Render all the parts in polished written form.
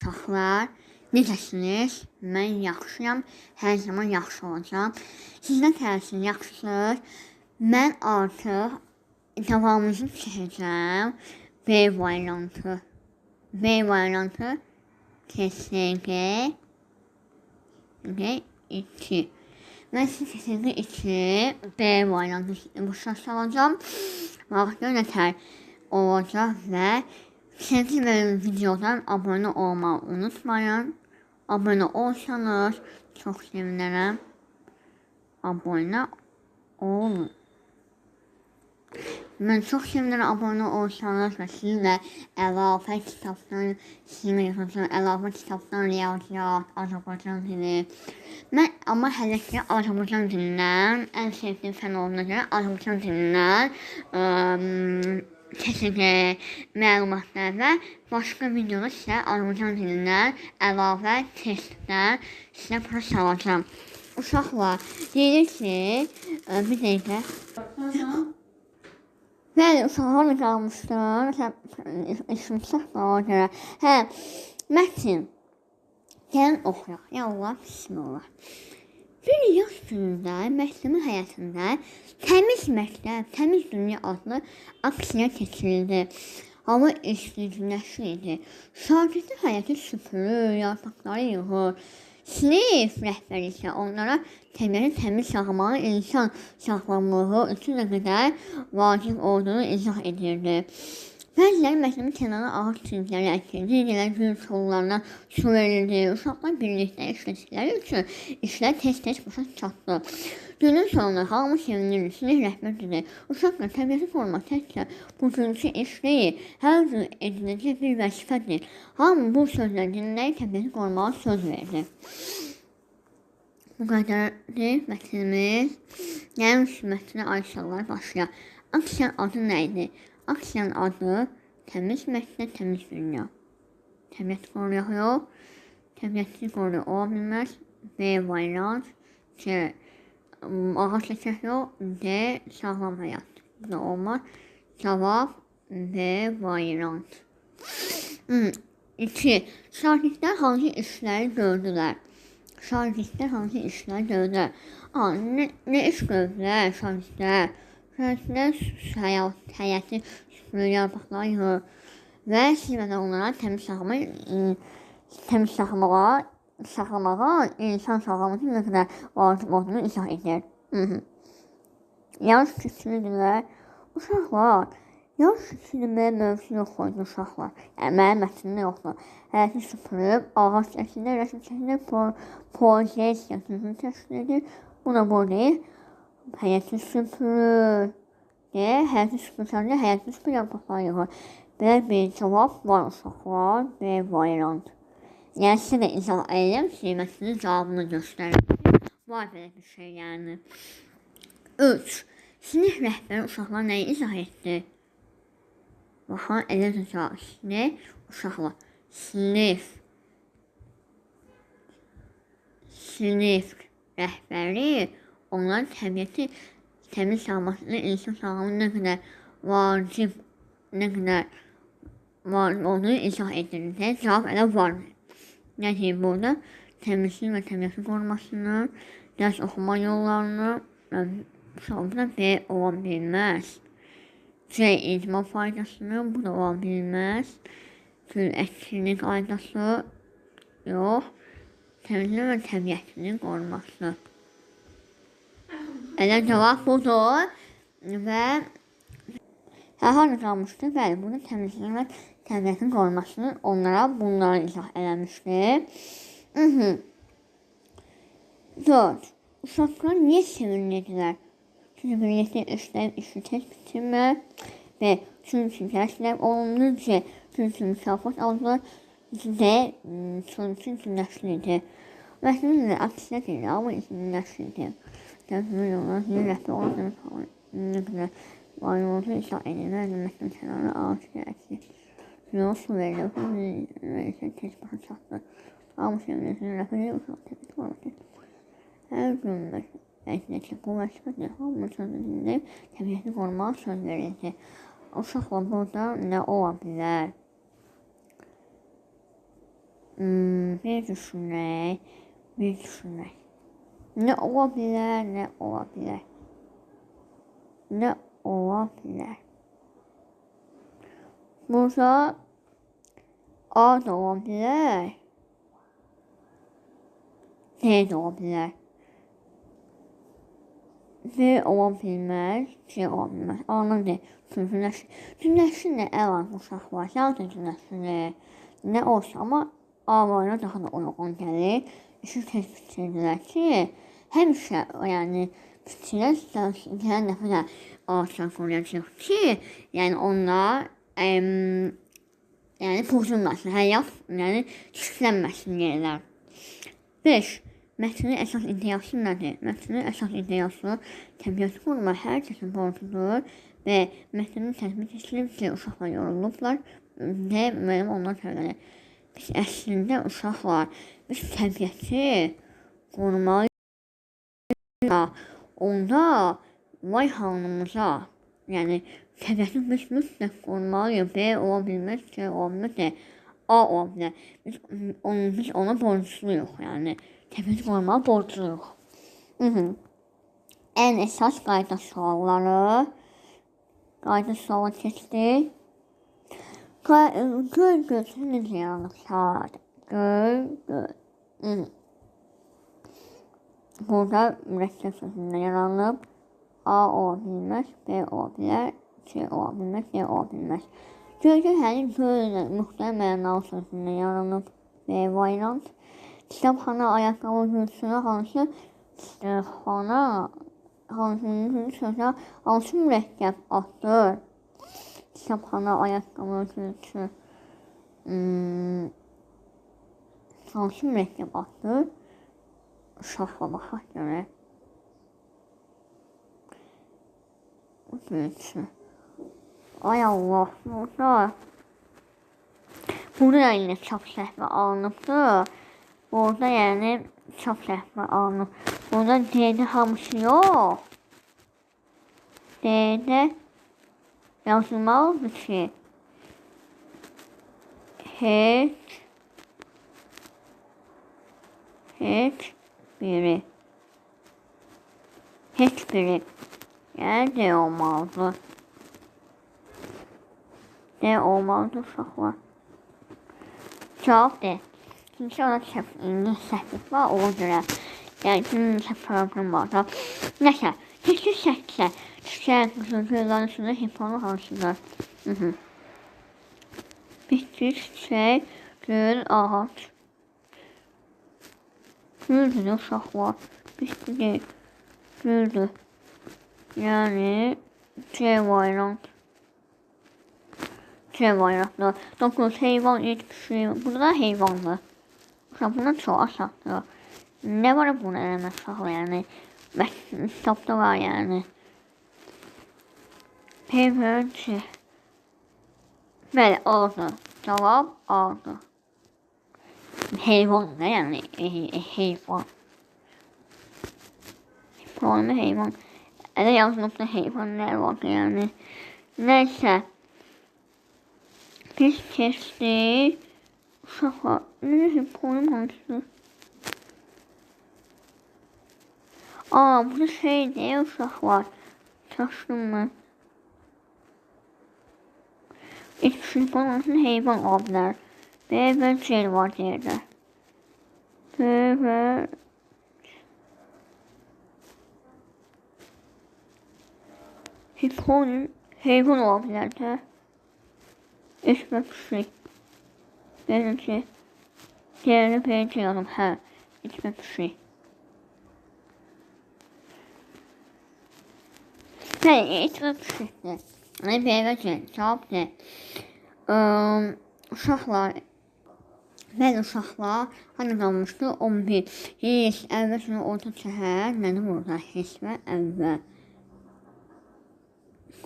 uşaqlar, necəsiniz? Mən yaxşıyam, hər zaman yaxşı olacam. Sizdən təsir yaxşısınız. Mən artıq davamınızı çəkəcəm. B variantı. B variantı TSG 2. Mən TSG 2 B variantı bu şans alacağım. Vaxtda nətər olacaq və sevgi verin videodan abunə olmağı unutmayın. Abunə olsanız çox sevinərəm. Abunə olun. Mən çox sevinirəm abunə olsanız və sizinlə əlavə kitabdan, sizinlə yazılacaq əlavə kitabdan riyaziyyat, Azərbaycan dili. Mən amma hələ ki Azərbaycan dilindən, ən sevdiyim fən olduğuna görə Azərbaycan dilindən TSG məlumatlar və başqa videoda sizə Azərbaycan dilindən əlavə testdən sizə bura salacağım. Uşaqlar, deyir ki, bir dəqiqə. Bəli, uşaqlar da qalmışdır. İşim çıxdı ona görə. Mətin, gəlin oxuyaq. Ya Allah, bismillah. Bir yaz günündə məktəbin həyatında Təmiz Məktəb, Təmiz Dünya adlı aksiya keçirildi. Hava isti, günəşli idi. Şagirdin həyatı süpürür, yarpaqları yığır. Sinif rəhbəri isə onlara təbiəti təmiz saxlamağı insan sağlamlığı üçün nə qədər vacib olduğunu izah edirdi. Bəziləri məktəbin kənarına ağac çiçəkləri əkildi, digərləri gül kollarına su verildi. Uşaqlar birlikdə işlədikləri üçün işlər tez-tez başa çatdı. Günün sonunda hamı sevinirdi. Sinif rəhbər dedi, uşaqlar təbiəti qorumaq təkcə bugünkü iş deyil, hər gün ediləcək bir vəzifədir. Hamı bu sözləri dinləyib təbiəti qorumağa söz verdi. Bu qədərdir mətnimiz. Gəlin mətnə Ayşələr başlayaq. Aksiyanın adı nə idi? Aksiyanın adı Təmiz Məktəb, Təmiz Dünya. Təbiət qoruyaq yox. Təbiəti qoruyaq ola bilməz. B variant. C. Ağac əkək yox. D. Sağlam həyat. Bu da olmaz. Cavab B variant. 2. Şagirdlər hansı işləri gördülər? Şagirdlər hansı işləri gördülər? Nə iş gördülər şagirdlər? Şagirdlər həyəti süpürür, yarpaqları yığır və silmədən onlara təmiz saxlamağa insan sağlamlığı nə qədər vacib olduğunu izah edir. Yarış keçirirdilər. Uşaqlar, yarış keçirməyə mövzu yox qoydu uşaqlar. Yəni, mənim mətnimdə yoxdur. Həyəti süpürüb, ağac əkilir, rəsm çəkilir, poeziya düzgün təşkil edir. Bu da bu deyil. Həyəti süpürür. Həyəti süpürürsə, həyəti süpür yarpaqları yığır. Belə bir cavab var uşaqlar. B variant. Yəni, sizə də izah edirəm ki, mətnin cavabını göstərir. Var belə bir şey, yəni. 3. Sinif rəhbəri uşaqlar nəyi izah etdi? Baxın, elə cavab. Sinif uşaqlar. Sinif rəhbəri onların təbiəti təmiz sağlamasında insan sağlamlığı nə qədər vacib, nə qədər vacib olduğunu izah edir. Cavab elə var. Nə deyir burada? Təmizlik və təbiətin qorumasını, dərs oxuma yollarını, bu da B ola bilməz. C. İcma faydasını, bu da ola bilməz. Gül əkillik qaydası, yox. Təmizlik və təbiətinin qoruması. Elə cavab budur və harada qalmışdır? Bəli, burada təmizlik və təbiətin qorumasını onlara bunları izah eləmişdir. 4. Uşaqlar niyə sevinirlər? Çünki birlikdə işləyib işi tez bitirmək. B. Çünki dərslər olumlu. C. Çünki mükafat aldılar. D. Çünki günəşlidir. Mətnimizdə aksiyə deyil, amma günəşlidir. Dərslər yollar, yeni rəhbər olan nə qədər varlıqlı izah edirlər. Mətnin kənarına ağac gələkdir. Yol su verilir. Bu isə tez başa çatdır. Amma sevinirsin, rəhbəri uşaq təbii olmuşdur. Hər gün məktəbdə bu vəzifədir. Hamı sözü dinləyib təbiəti qorumağa söz verildi. Uşaqlar burada nə ola bilər? Bir düşünək. Nə ola bilər? Burada A da ola bilər. D də ola bilər. D ola bilməz, C ola bilməz. A-nın D. Cümləşir nə əlavə uşaqlar? Yalnız cümləşir nə olsa, amma A variantı daha da uyğun gəlir. İşin tez bitirdilər ki, həmişə yəni bitirən dəfə də A-san qoruyacaq ki, yəni onlar yəni pozulmasın, həyat yəni çirklənməsin yerlər. 5. Mətnin əsas ideyası nədir? Mətnin əsas ideyası təbiəti qorumaq hər kəsin borcudur və mətnin tətbiq edilib ki, uşaqlar yorulublar və müəllim ondan söylədi. Biz əslində uşaqlar, biz təbiəti qorumalıyıq. Onda vay halımıza, yəni təbiəti biz mütləq qorumalıyıq. B ola bilməz, C ola bilməz, A ola bilər. Biz ona borcluyuq, yəni təbiəti qorumağa borcluyuq. Ən əsas qayda sualları. Qayda sualı keçdik. Göy gözü necə yaranıb? Saat. Göy. Burada mürəkkəb sözündə yaranıb. A ola bilməz, B ola bilər, C ola bilməz, D ola bilməz. Gölgələrin göylə müxtəlif mənalı sözündə yaranıb. B variant. Kitabxana, ayaqqabı gülsünə hansı sözə hansı mürəkkəb addır? Kitabxana, ayaqqabı gülsü hansı mürəkkəb addır? Uşaqla baxaq görək. Gülsü. Ay Allah, burada yine çap səhvi alınıbdır. Burada yəni çap səhvi alınıb. Burada D-də hamısı yox. D-də yazılmalıdır ki, heç biri. Yəni D olmalıdır. D olmalıdır uşaqlar. Cavab D. Çünki ona səhvlik var, ona görə. Yəni günümüzə proqram var da. Nəsə, keçir şəklə. Çiçək, güllərin üstündə hiponu hansıdır? Bitki, çiçək, gül, ağac. Güldür uşaqlar. Bitki deyil. Güldür. Yəni C variant. C variantdır. 9. Heyvan, it, pişik. Burada heyvandır. Bundan çox aşağıdır. Nə var bunu eləmək uşaqlar, yəni? Kitabda var, yəni. Heyvan, C. Bəli, A-dır. Cavab A-dır. Heyvan da, yəni heyvan. Problemi heyvan. Elə yazılıbda heyvanlar var, yəni. Nəysə. Biz keçdik. Uşaqlar, necə poyum hansıdır? Bu şeydir uşaqlar. Çaşdım mən. İçin olmasın heyvan ola bilər. B və C var deyirlər. B və hiponim heyvan ola bilər də. İç və pişik. B və C. Diğerini B C yazım. Hə. İç və pişik. Bəli, iç və pişikdir. B və C. Cavab D. Uşaqlar. Bəli, uşaqlar. Hani qalmışdı? 11. His, əvvəl sonra orta şəhər. Nədir burada? His və əvvəl.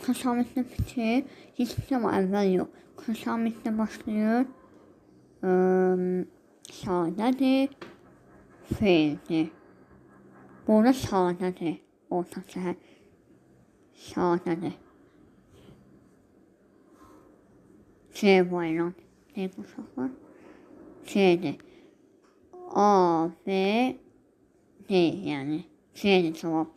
Kəsametlə bitir. Hisdə ama əvvəl yox. Kəsametlə başlayır. Sadədir. Feildir. Burada sadədir. Orta şəhər. Sadədir. C variant. Deyib uşaqlar. C'dir. A, B deyil, yəni. C'dir cavab.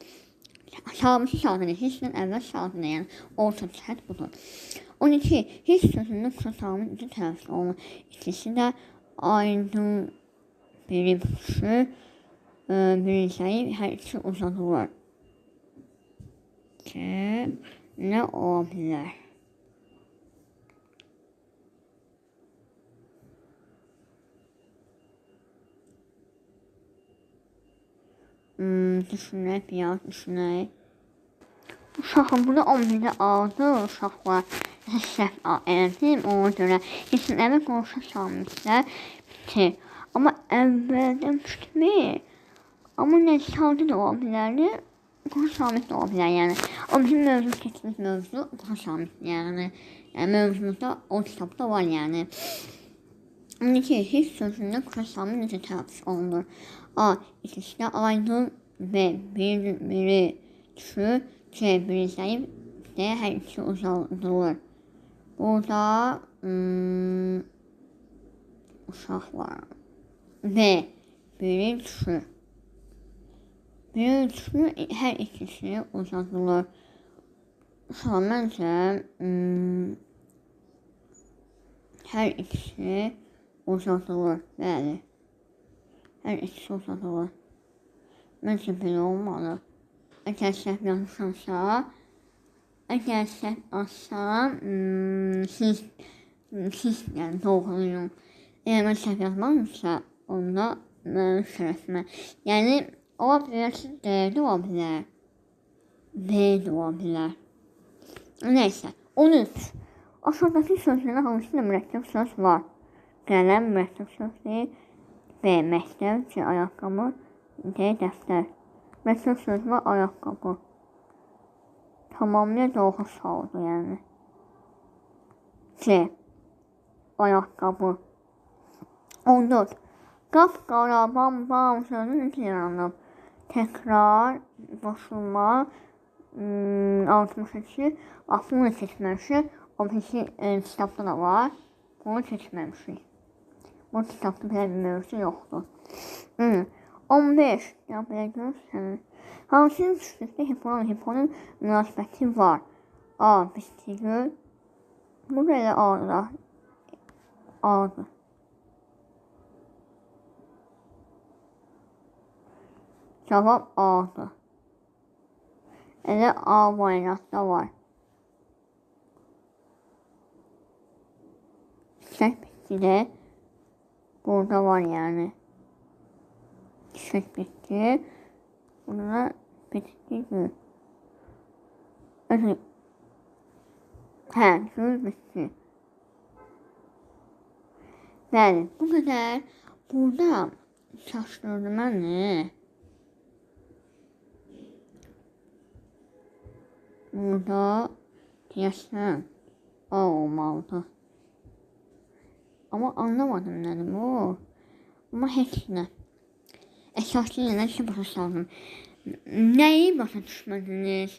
Sabit saatini hissdən əvvəl saatini, yəni orta cəhət budur. 12. Hiss sözünün qısaltılmış iki tərəfli olunur. İkisi də aydın biri büyüklü, biri zəif, hər ikisi uzadılır. Nə ola bilər? Düşünək, biraz düşünək. Uşaqım, burada 11-də A-dır, uşaqlar. Səhv elədim, ona görə hissin əvvəl qonşu samitlər bitir. Amma əvvəldən bitmir. Amma nə sadə də ola bilərdi, qonşu samit də ola bilər, yəni. O bizim mövzu keçmiş mövzu qonşu samit, yəni. Mövzumuzda o kitabda var, yəni. 12. Hiss sözündə qonşu samit necə tələffüz olunur? A. İkisi də aydın, B. Biri düşür, C. Biri zəif, D. Hər ikisi uzadılır. Burada uşaqlar. B. Biri düşür. Biri düşür, hər ikisi uzadılır. Uşaqlar, məncə hər ikisi uzadılır. Bəli. Hər ikisi uzadılır. Məncə belə olmalı. Əgər səhv yazmışamsa, siz yəni doğruyum. Əgər mən səhv yazmamışsa, onda mənim şərəfimə. Yəni, ola bilər ki, D də ola bilər. B də ola bilər. Nəysə, 13. Aşağıdakı sözlərdə hansında mürəkkəb söz var? Qələm mürəkkəb söz deyil. B. Məktəb, C. Ayaqqabı, D. Dəftər. Mürəkkəb söz var, ayaqqabı. Tamamilə doğru sualdır, yəni. C. Ayaqqabı. 14. Qapqara, bam sözü necə yaranıb? Təkrar, qoşulma, 62. Bunu seçməmişik. O birisi kitabda da var. Bunu seçməmişik. Bu kitabda belə bir mövzu yoxdur. 15. Ya belə görürsənіз. Hansının üstündə hiponun münasibəti var? A. Bisküvi. Bu belə A'dır. Cavab A'dır. Elə A variantda var. Çiçək bitki də burada var, yəni. Çiçək bitki. Burada bitki gül. Gül bitki. Bəli, bu qədər. Burada çaşdırdı məni. Burada deyəsən A olmalıdır. Amma anlamadım nədir bu. Amma heç nə. Əsaslı yenə ki, başa saldım. Nəyi başa düşmədiniz,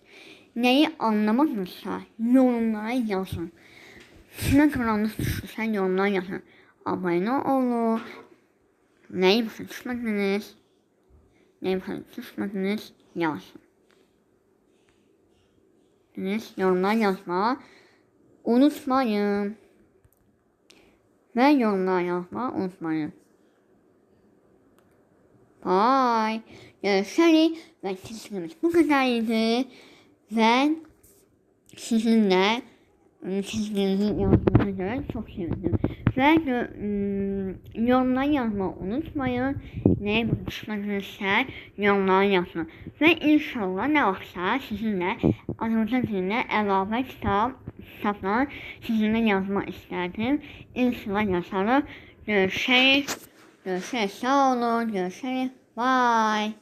nəyi anlamadınızsa, yorumlara yazın. Sizə qaranlıq düşürsə, yorumlara yazın. Abunə olun. Nəyi başa düşmədiniz, yazın. Yorumlara yazma unutmayın. Və yorumlara yazma unutmayın. Bye. Görüşərik və çizgimiz bu qədər idi. Və sizinlə çizginizi yazdığına görə çox sevindim. Və yorumlara yazma unutmayın. Nəyə düşmədinizsə yorumlara yazın. Və inşallah nə vaxtsa sizinlə Azərbaycan dilində əlavə kitabla sizinlə yazmaq istərdim. İnşallah yazarıq. Görüşərik. Sağ olun. Görüşərik. Bye.